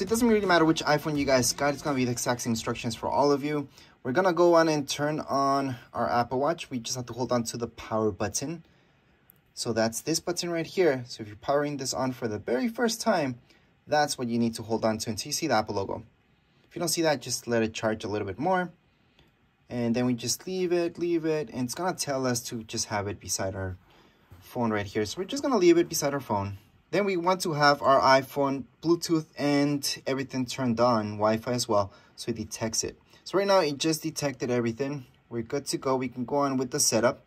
So it doesn't really matter which iPhone you guys got. It's going to be the exact same instructions for all of you. We're going to go on and turn on our Apple Watch. We just have to hold on to the power button. So that's this button right here. So if you're powering this on for the very first time, that's what you need to hold on to until you see the Apple logo. If you don't see that, just let it charge a little bit more. And then we just leave it, and it's going to tell us to just have it beside our phone right here. So we're just going to leave it beside our phone. Then we want to have our iPhone, Bluetooth, and everything turned on, Wi-Fi as well, so it detects it. So right now, it just detected everything. We're good to go. We can go on with the setup.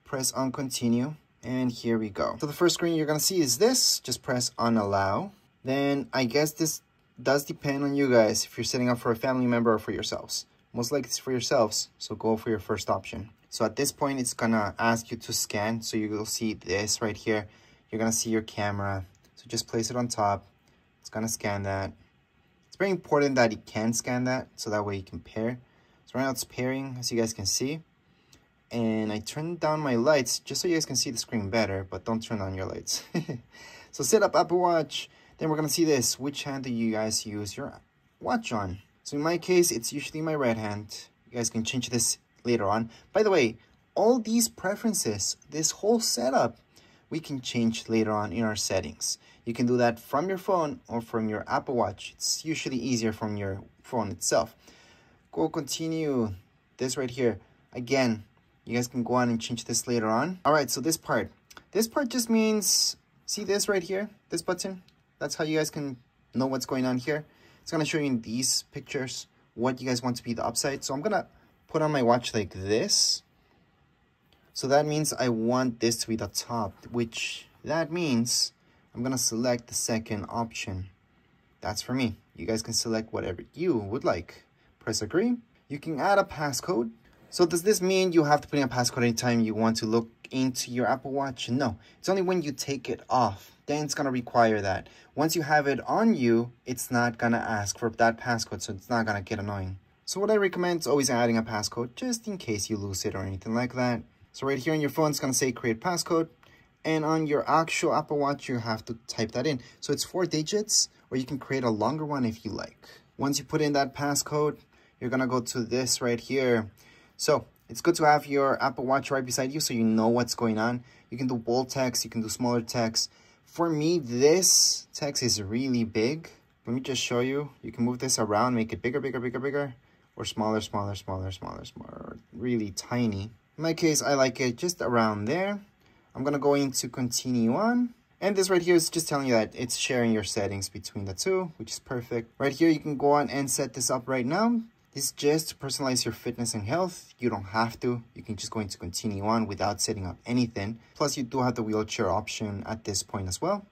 Press on continue, and here we go. So the first screen you're going to see is this. Just press on allow. Then I guess this does depend on you guys if you're setting up for a family member or for yourselves. Most likely it's for yourselves, so go for your first option. So at this point, it's going to ask you to scan. So you will see this right here. You're going to see your camera. So just place it on top. It's going to scan that. It's very important that it can scan that, so that way you can pair. So right now it's pairing, as you guys can see. And I turned down my lights just so you guys can see the screen better, but don't turn on your lights. So set up Apple Watch. Then we're going to see this. Which hand do you guys use your watch on? So in my case, it's usually my right hand. You guys can change this later on. By the way, all these preferences, this whole setup, we can change later on in our settings. You can do that from your phone or from your Apple Watch. It's usually easier from your phone itself. Go continue this right here. Again, you guys can go on and change this later on. All right, so this part just means, see this right here, this button? That's how you guys can know what's going on here. It's going to show you in these pictures what you guys want to be the upside. So I'm going to put on my watch like this. So that means I want this to be the top, which that means I'm going to select the second option. That's for me. You guys can select whatever you would like. Press agree. You can add a passcode. So does this mean you have to put in a passcode anytime you want to look into your Apple Watch? No, it's only when you take it off. Then it's going to require that. Once you have it on you, it's not going to ask for that passcode, so it's not going to get annoying. So what I recommend is always adding a passcode, just in case you lose it or anything like that. So right here on your phone, it's going to say create passcode. And on your actual Apple Watch, you have to type that in. So it's 4 digits, or you can create a longer one if you like. Once you put in that passcode, you're going to go to this right here. So it's good to have your Apple Watch right beside you so you know what's going on. You can do bold text, you can do smaller text. For me, this text is really big. Let me just show you. You can move this around, make it bigger, bigger, bigger, bigger, or smaller, smaller, smaller, smaller, smaller, really tiny. In my case, I like it just around there. I'm going to go into continue on. And this right here is just telling you that it's sharing your settings between the two, which is perfect. Right here, you can go on and set this up right now. This is just to personalize your fitness and health. You don't have to. You can just go into continue on without setting up anything. Plus, you do have the wheelchair option at this point as well.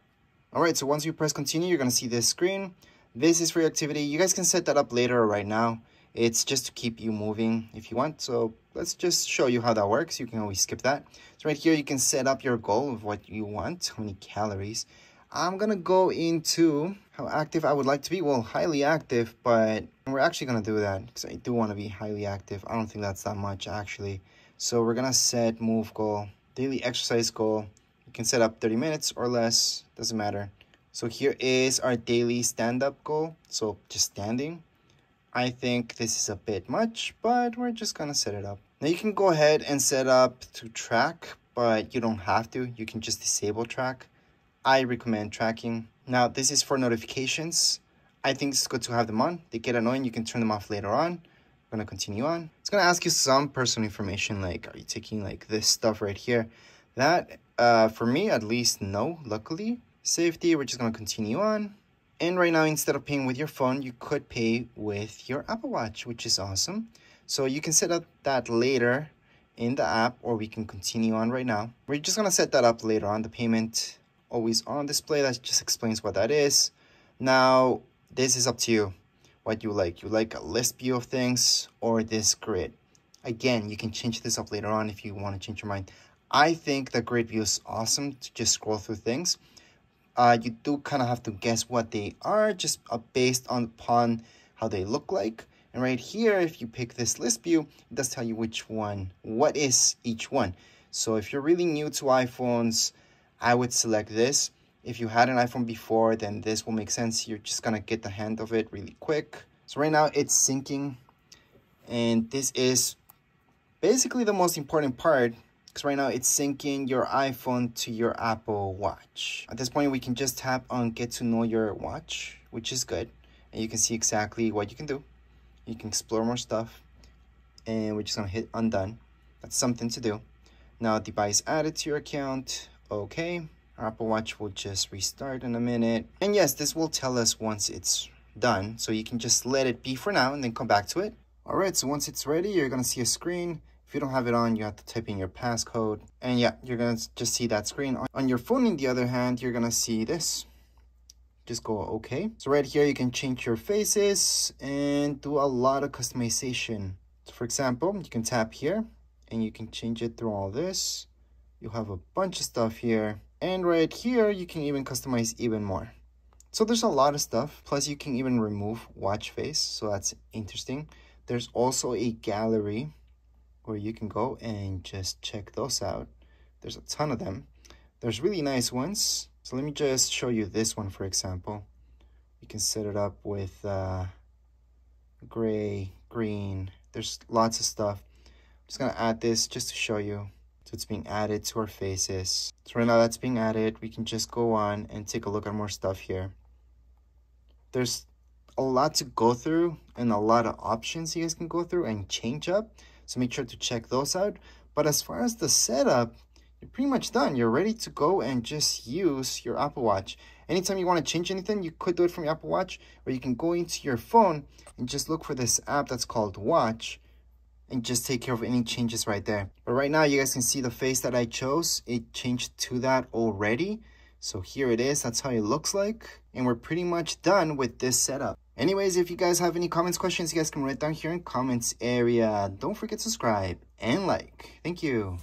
All right, so once you press continue, you're going to see this screen. This is for your activity. You guys can set that up later or right now. It's just to keep you moving if you want. So let's just show you how that works. You can always skip that. So right here, you can set up your goal of what you want, how many calories. I'm going to go into how active I would like to be. Well, highly active, but we're actually going to do that because I do want to be highly active. I don't think that's that much, actually. So we're going to set move goal, daily exercise goal. You can set up 30 minutes or less. Doesn't matter. So here is our daily stand-up goal. So just standing. I think this is a bit much, but we're just going to set it up. Now you can go ahead and set up to track, but you don't have to. You can just disable track. I recommend tracking. Now, this is for notifications. I think it's good to have them on. They get annoying. You can turn them off later on. I'm going to continue on. It's going to ask you some personal information, like, are you taking like this stuff right here? That, for me, at least, no, luckily. Safety, we're just going to continue on. And right now, instead of paying with your phone, you could pay with your Apple Watch, which is awesome. So you can set up that later in the app, or we can continue on right now. We're just going to set that up later on, the payment always on display. That just explains what that is. Now, this is up to you, what you like. You like a list view of things or this grid. Again, you can change this up later on if you want to change your mind. I think the grid view is awesome to just scroll through things. You do kind of have to guess what they are just based upon how they look like. And right here, if you pick this list view, it does tell you which one, what is each one. So if you're really new to iPhones, I would select this. If you had an iPhone before, then this will make sense. You're just gonna get the hand of it really quick. So right now it's syncing, and this is basically the most important part, because right now it's syncing your iPhone to your Apple Watch. At this point, we can just tap on get to know your watch, which is good. And you can see exactly what you can do. You can explore more stuff, and we're just gonna hit undone. That's something to do. Now device added to your account. Okay, our Apple Watch will just restart in a minute. And yes, this will tell us once it's done. So you can just let it be for now and then come back to it. All right, so once it's ready, you're gonna see a screen. If you don't have it on, you have to type in your passcode. And yeah, you're gonna just see that screen. On your phone, on the other hand, you're gonna see this. Just go okay. So right here, you can change your faces and do a lot of customization. So for example, you can tap here and you can change it through all this. You'll have a bunch of stuff here. And right here, you can even customize even more. So there's a lot of stuff. Plus you can even remove watch face. So that's interesting. There's also a gallery where you can go and just check those out. There's a ton of them. There's really nice ones. So let me just show you this one, for example. You can set it up with gray, green. There's lots of stuff. I'm just gonna add this just to show you. So it's being added to our faces. So right now that's being added. We can just go on and take a look at more stuff here. There's a lot to go through and a lot of options you guys can go through and change up. So make sure to check those out. But as far as the setup, you're pretty much done. You're ready to go and just use your Apple Watch. Anytime you want to change anything, you could do it from your Apple Watch, or you can go into your phone and just look for this app that's called Watch and just take care of any changes right there. But right now, you guys can see the face that I chose. It changed to that already. So here it is. That's how it looks like. And we're pretty much done with this setup. Anyways, if you guys have any comments, questions, you guys can write down here in comments area. Don't forget to subscribe and like. Thank you.